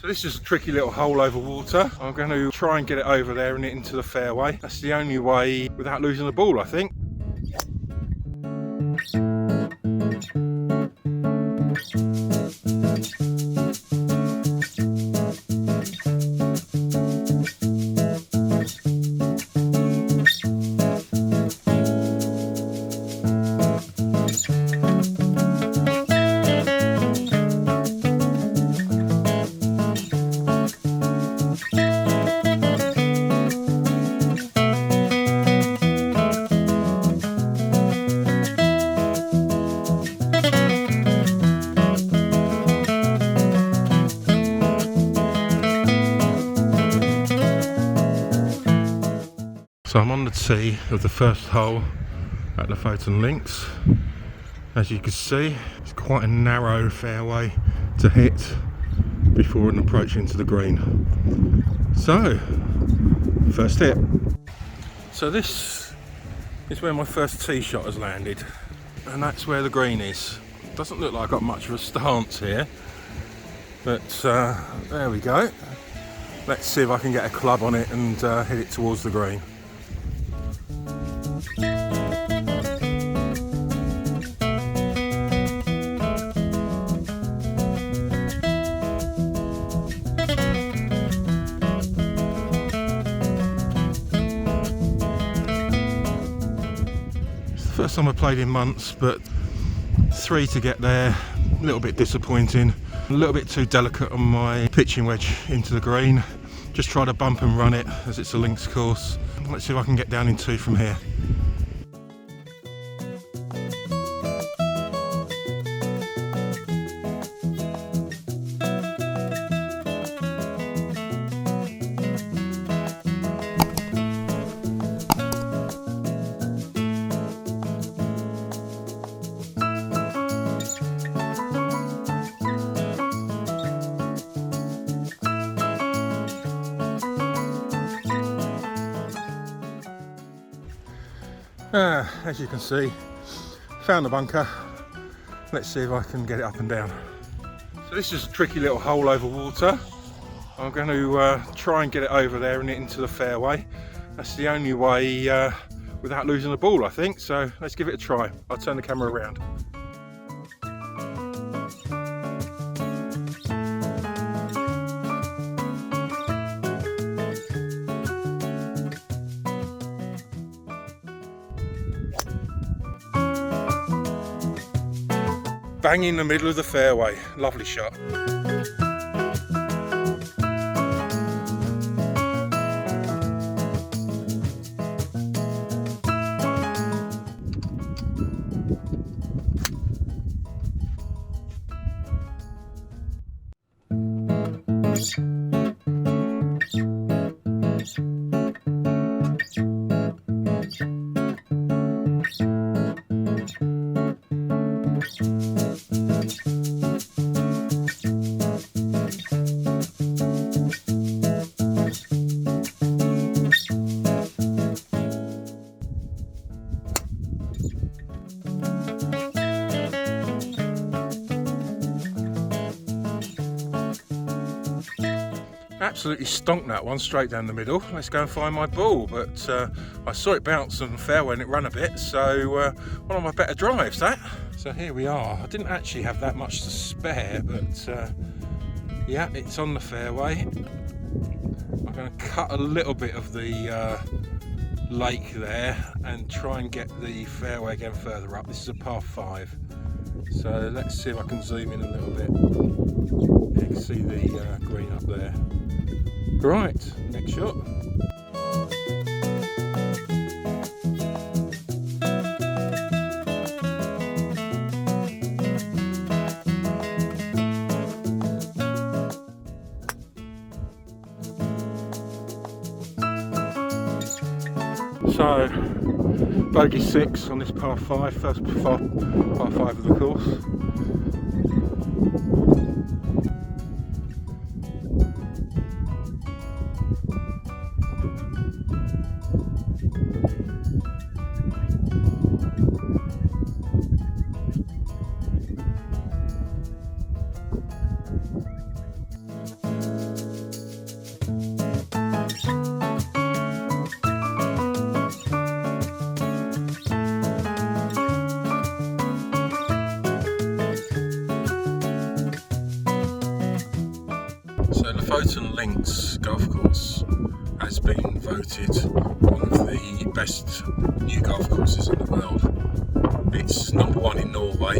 So this is a tricky little hole over water. I'm going to try and get it over there and into the fairway. That's the only way without losing the ball, I think. So I'm on the tee of the first hole at Lofoten Links. As you can see, it's quite a narrow fairway to hit before an approach into the green. So, first hit. So this is where my first tee shot has landed, and that's where the green is. Doesn't look like I've got much of a stance here, but there we go. Let's see if I can get a club on it and hit it towards the green. First time I played in months, but 3 to get there, a little bit disappointing, a little bit too delicate on my pitching wedge into the green. Just try to bump and run it as it's a links course. Let's see if I can get down in 2 from here. As you can see, found the bunker. Let's see if I can get it up and down. So this is a tricky little hole over water. I'm going to try and get it over there and into the fairway. That's the only way without losing the ball, I think. So let's give it a try. I'll turn the camera around. Bang in the middle of the fairway. Lovely shot. Absolutely stonked that one straight down the middle. Let's go and find my ball, but I saw it bounce on the fairway and it ran a bit, so one of my better drives that. So here we are. I didn't actually have that much to spare, but yeah, it's on the fairway. I'm going to cut a little bit of the lake there and try and get the fairway again further up. This is a par 5, so let's see if I can zoom in a little bit. You can see the green up there. Right, next shot. So, bogey 6 on this par 5, first par 5 of the course. So Lofoten Links Golf Course has been voted one of the best new golf courses in the world. It's #1 in Norway,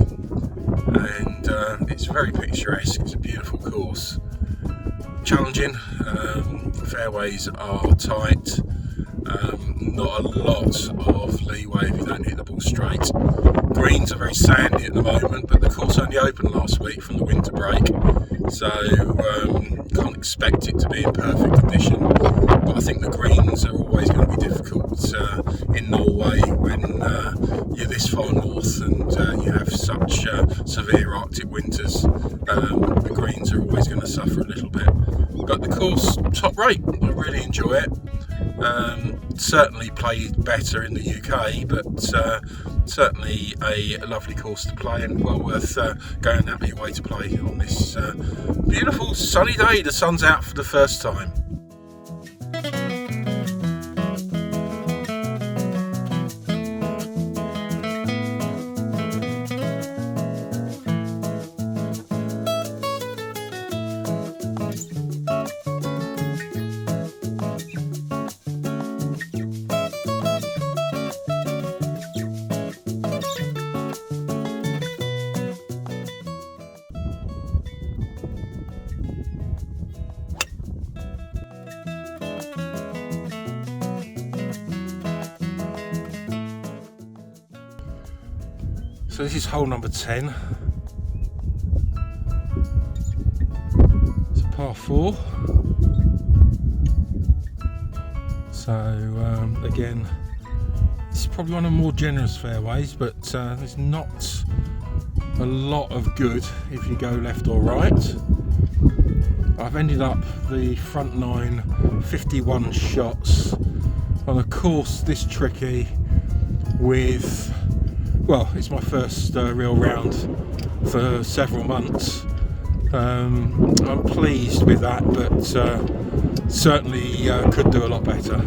and it's very picturesque. It's a beautiful course. Challenging, fairways are tight, not a lot of leeway if you don't hit the ball straight. Greens are very sandy at the moment, but the course only opened last week from the winter break, so can't expect it to be in perfect condition. But I think the greens are always going to be difficult in Norway when you're this far north and you have such severe Arctic winters. The greens are always going to suffer a little bit. But the course, top rate. I really enjoy it. Certainly played better in the UK, but certainly a lovely course to play and well worth going out of your way to play on this beautiful sunny day. The sun's out for the first time. So this is hole number 10. It's a par 4. So again, it's probably one of the more generous fairways, but there's not a lot of good if you go left or right. I've ended up the front 9 51 shots on a course this tricky with, well, it's my first real round for several months. I'm pleased with that, but certainly could do a lot better.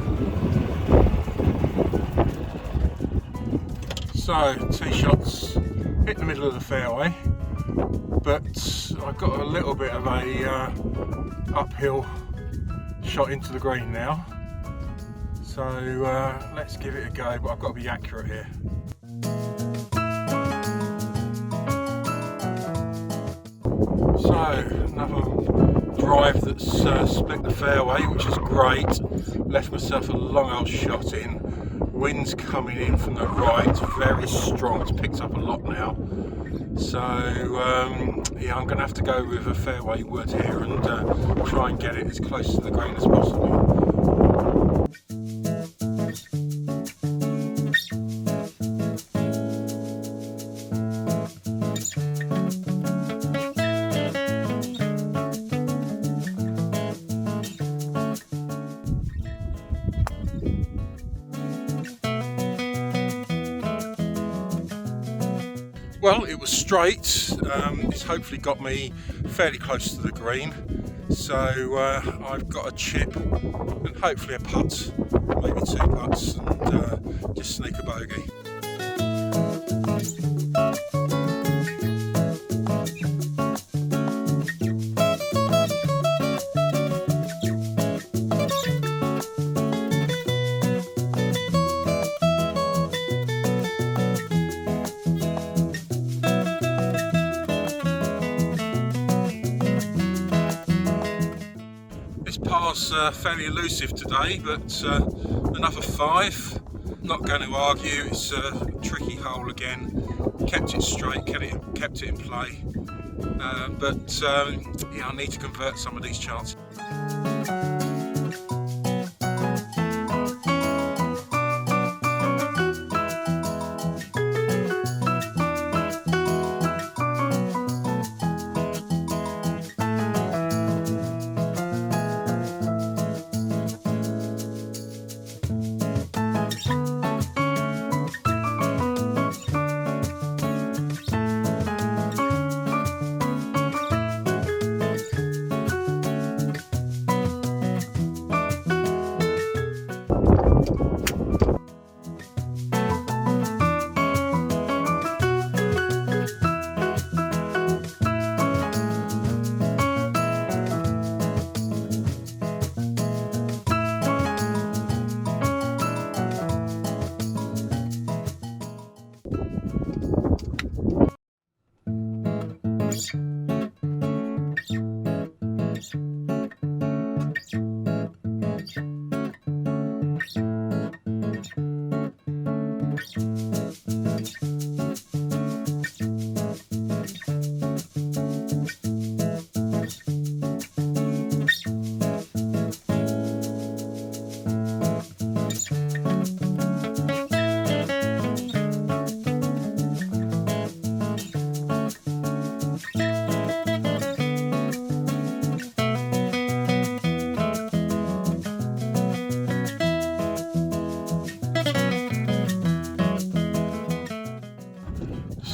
So, tee shots hit the middle of the fairway, but I've got a little bit of a uphill shot into the green now. So let's give it a go, but I've got to be accurate here. So another drive that's split the fairway, which is great. Left myself a long old shot in. Wind's coming in from the right, very strong. It's picked up a lot now. So yeah, I'm going to have to go with a fairway wood here and try and get it as close to the green as possible. Well, it was straight. It's hopefully got me fairly close to the green. So I've got a chip and hopefully a putt, maybe 2 putts, and just sneak a bogey. Par's fairly elusive today, but another 5. Not going to argue, it's a tricky hole again. Kept it straight, kept it in play, but yeah, I need to convert some of these chances.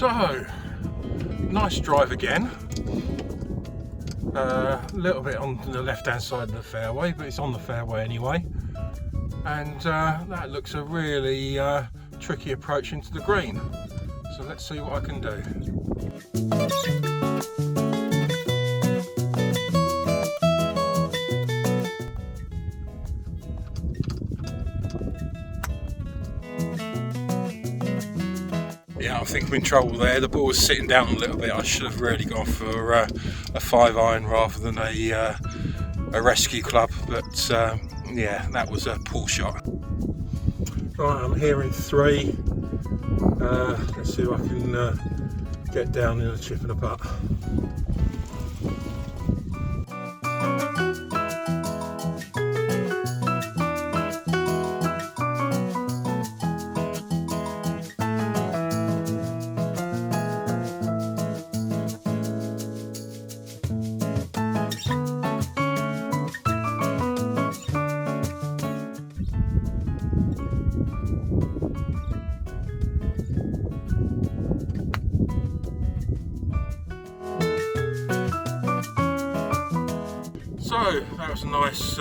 So, nice drive again. A little bit on the left hand side of the fairway, but it's on the fairway anyway. And that looks a really tricky approach into the green. So let's see what I can do. Yeah, I think I'm in trouble there. The ball was sitting down a little bit. I should have really gone for a 5-iron rather than a rescue club, but yeah, that was a poor shot. Right, I'm here in 3. Let's see if I can get down in a chip and a putt. So that was a nice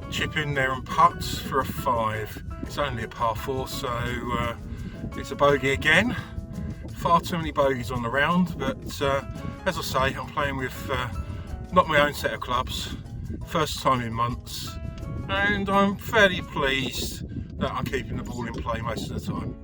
chip in there and putt for a 5. It's only a par 4, so it's a bogey again. Far too many bogeys on the round, but as I say, I'm playing with not my own set of clubs, first time in months, and I'm fairly pleased that I'm keeping the ball in play most of the time.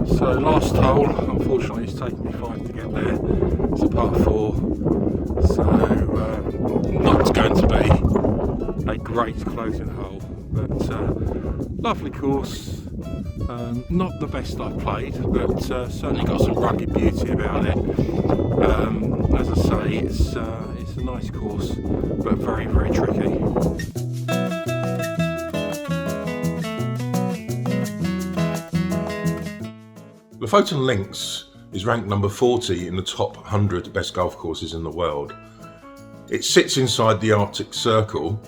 So last hole, unfortunately it's taken me 5 to get there. It's a par 4, so not going to be a great closing hole. But lovely course. Not the best I've played, but certainly got some rugged beauty about it. As I say, it's a nice course, but very, very tricky. Lofoten Links is ranked number 40 in the top 100 best golf courses in the world. It sits inside the Arctic Circle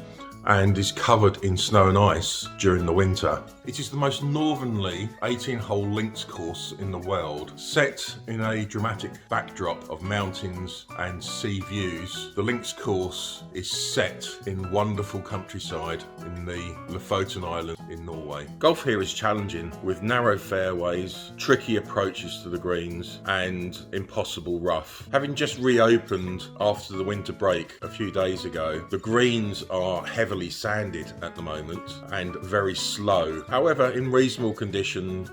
and is covered in snow and ice during the winter. It is the most northerly 18-hole links course in the world. Set in a dramatic backdrop of mountains and sea views, the links course is set in wonderful countryside in the Lofoten Island in Norway. Golf here is challenging with narrow fairways, tricky approaches to the greens and impossible rough. Having just reopened after the winter break a few days ago, the greens are heavily sanded at the moment and very slow. However, in reasonable condition,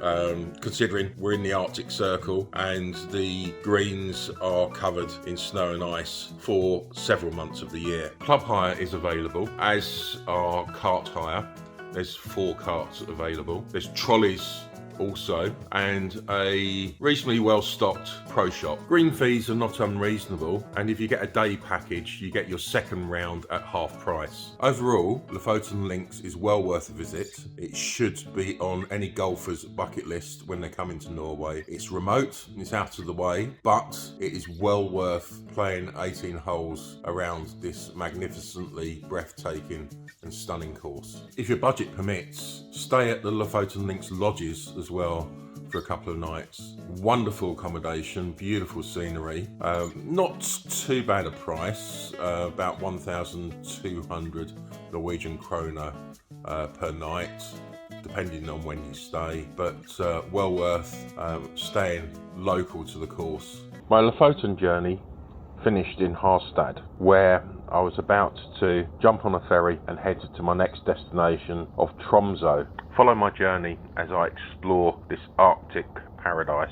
considering we're in the Arctic Circle and the greens are covered in snow and ice for several months of the year. Club hire is available, as are cart hire. There's 4 carts available. There's trolleys also, and a reasonably well stocked pro shop. Green fees are not unreasonable, and if you get a day package you get your second round at half price. Overall, Lofoten Links is well worth a visit. It should be on any golfer's bucket list when they come into Norway. It's remote, it's out of the way, but it is well worth playing 18 holes around this magnificently breathtaking and stunning course. If your budget permits, stay at the Lofoten Links lodges as well for a couple of nights. Wonderful accommodation, beautiful scenery, not too bad a price, about 1,200 Norwegian kroner per night, depending on when you stay, but well worth staying local to the course. My Lofoten journey finished in Harstad, where I was about to jump on a ferry and head to my next destination of Tromsø. Follow my journey as I explore this Arctic paradise.